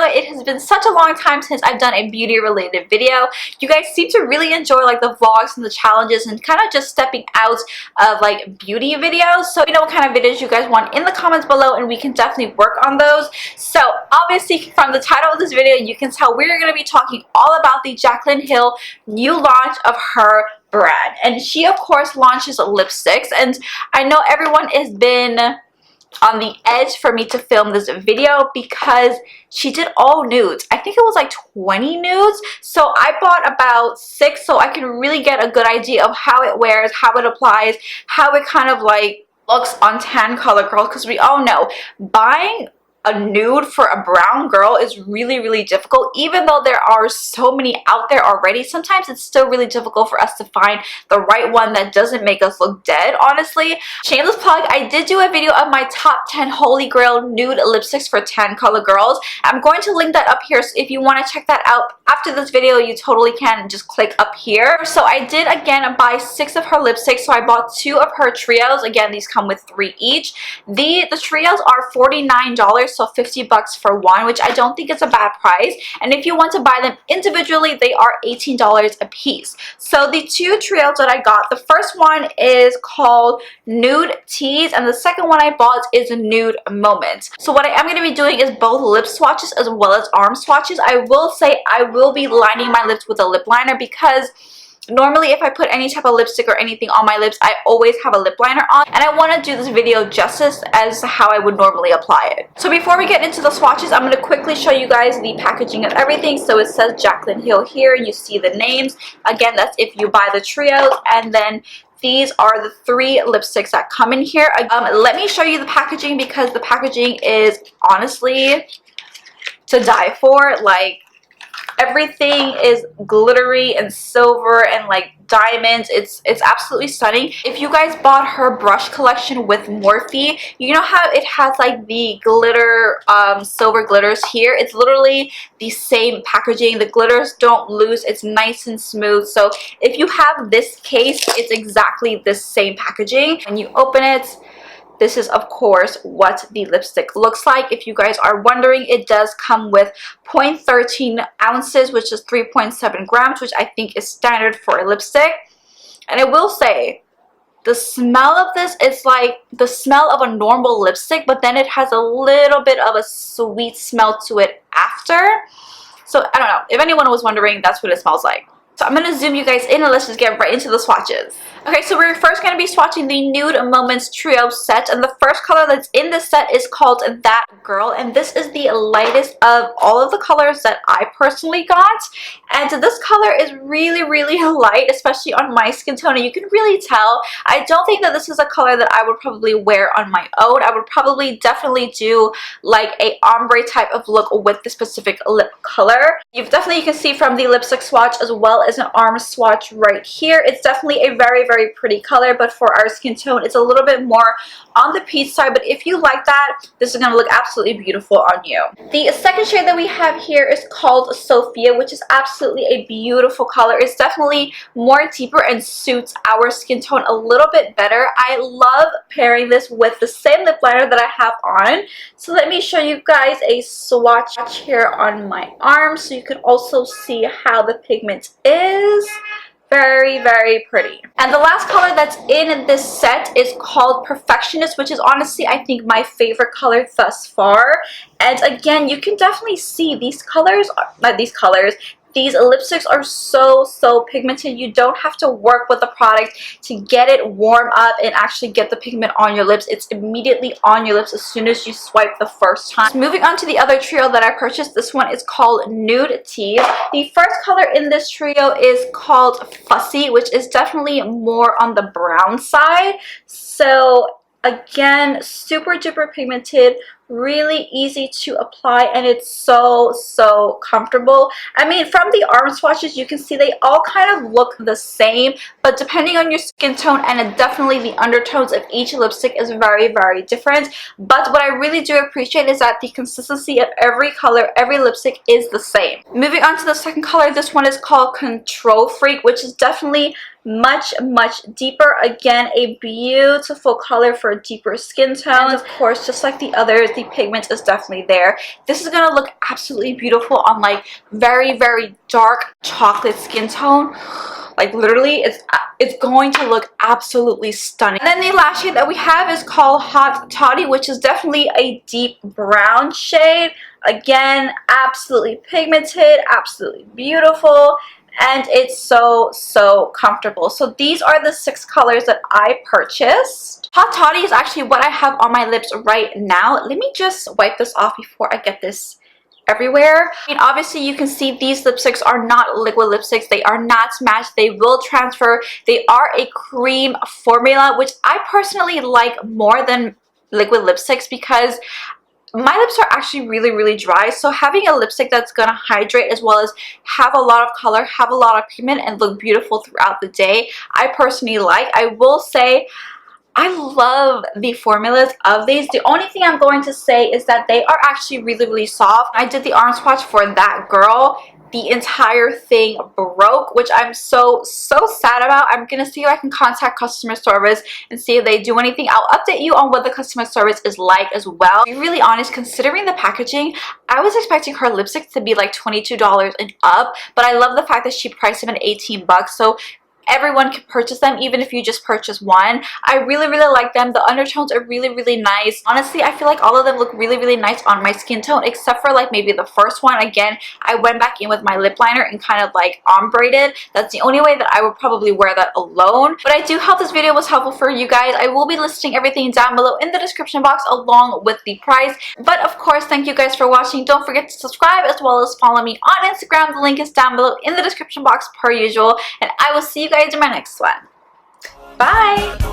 it has been such a long time since I've done a beauty related video. You guys seem to really enjoy like the vlogs and the challenges and kind of just stepping out of like beauty videos. So you know what kind of videos you guys want in the comments below, and we can definitely work on those. So obviously from the title of this video, you can tell we're going to be talking all about the Jaclyn Hill new launch of her brand. And she of course launches lipsticks, and I know everyone has been on the edge for me to film this video because she did all nudes. I think it was like 20 nudes, so I bought about 6 so I can really get a good idea of how it wears, how it applies, how it kind of like looks on tan color girls, because we all know buying a nude for a brown girl is really difficult. Even though there are so many out there already, sometimes it's still really difficult for us to find the right one that doesn't make us look dead, honestly. Shameless plug, I did do a video of my top 10 holy grail nude lipsticks for tan color girls. I'm going to link that up here, so if you want to check that out after this video, you totally can just click up here. So I did again buy 6 of her lipsticks. So I bought 2 of her trios. Again, these come with 3 each. The trios are $49, so 50 bucks for one, which I don't think is a bad price. And if you want to buy them individually, they are $18 a piece. So the 2 trios that I got, the first one is called Nude Tease, and the second one I bought is Nude Moments. So what I am going to be doing is both lip swatches as well as arm swatches. I will say I will be lining my lips with a lip liner, because normally if I put any type of lipstick or anything on my lips, I always have a lip liner on, and I want to do this video justice as how I would normally apply it. So before we get into the swatches, I'm going to quickly show you guys the packaging of everything. So it says Jaclyn Hill here, you see the names. Again, that's if you buy the trios, and then these are the 3 lipsticks that come in here. Let me show you the packaging, because the packaging is honestly to die for. Like, everything is glittery and silver and like diamonds. It's absolutely stunning. If you guys bought her brush collection with Morphe, you know how it has like the glitter silver glitters here? It's literally the same packaging. The glitters don't lose. It's nice and smooth. So if you have this case, it's exactly the same packaging. When you open it, this is of course what the lipstick looks like. If you guys are wondering, it does come with 0.13 ounces, which is 3.7 grams, which I think is standard for a lipstick. And I will say, the smell of this is like the smell of a normal lipstick, but then it has a little bit of a sweet smell to it after. So I don't know, if anyone was wondering, that's what it smells like. So I'm going to zoom you guys in, and let's just get right into the swatches. Okay, so we're first going to be swatching the Nude Moments Trio set, and the first color that's in this set is called That Girl, and this is the lightest of all of the colors that I personally got. And this color is really light, especially on my skin tone, and you can really tell. I don't think that this is a color that I would probably wear on my own. I would probably definitely do like a ombre type of look with this specific lip color. You can see from the lipstick swatch as well as an arm swatch right here. It's definitely a very pretty color, but for our skin tone, it's a little bit more on the peach side. But if you like that, this is going to look absolutely beautiful on you. The second shade that we have here is called Sofia, which is absolutely a beautiful color. It's definitely more deeper and suits our skin tone a little bit better. I love pairing this with the same lip liner that I have on. So let me show you guys a swatch here on my arm, so you can also see how the pigment is. Very pretty. And the last color that's in this set is called Perfectionist, which is honestly I think my favorite color thus far. And again, you can definitely see these colors, these lipsticks are so pigmented. You don't have to work with the product to get it warm up and actually get the pigment on your lips. It's immediately on your lips as soon as you swipe the first time. So moving on to the other trio that I purchased, this one is called Nude Tease. The first color in this trio is called Fussy, which is definitely more on the brown side. So again, super duper pigmented, really easy to apply, and it's so comfortable. I mean, from the arm swatches, you can see they all kind of look the same, but depending on your skin tone and definitely the undertones of each lipstick is very different. But what I really do appreciate is that the consistency of every color, every lipstick is the same. Moving on to the second color, this one is called Control Freak, which is definitely much deeper. Again, a beautiful color for deeper skin tones. Of course, just like the others, the pigment is definitely there. This is gonna look absolutely beautiful on like very, very dark chocolate skin tone. Like literally, it's going to look absolutely stunning. And then the last shade that we have is called Hot Toddy, which is definitely a deep brown shade. Again, absolutely pigmented, absolutely beautiful, and it's so comfortable. So these are the 6 colors that I purchased. Hot Toddy is actually what I have on my lips right now. Let me just wipe this off before I get this everywhere. I mean, obviously you can see these lipsticks are not liquid lipsticks. They are not matched. They will transfer. They are a cream formula, which I personally like more than liquid lipsticks because my lips are actually really dry, so having a lipstick that's gonna hydrate as well as have a lot of color, have a lot of pigment, and look beautiful throughout the day, I personally like. I will say I love the formulas of these. The only thing I'm going to say is that they are actually really soft. I did the arm swatch for That Girl. The entire thing broke, which I'm so sad about. I'm gonna see if I can contact customer service and see if they do anything. I'll update you on what the customer service is like as well. To be really honest, considering the packaging, I was expecting her lipstick to be like $22 and up, but I love the fact that she priced them at 18 bucks. So everyone can purchase them even if you just purchase one. I really like them. The undertones are really nice. Honestly, I feel like all of them look really nice on my skin tone except for like maybe the first one. Again, I went back in with my lip liner and kind of like ombre-ed. That's the only way that I would probably wear that alone. But I do hope this video was helpful for you guys. I will be listing everything down below in the description box along with the price. But of course, thank you guys for watching. Don't forget to subscribe as well as follow me on Instagram. The link is down below in the description box per usual. And I will see you guys in my next one. Bye!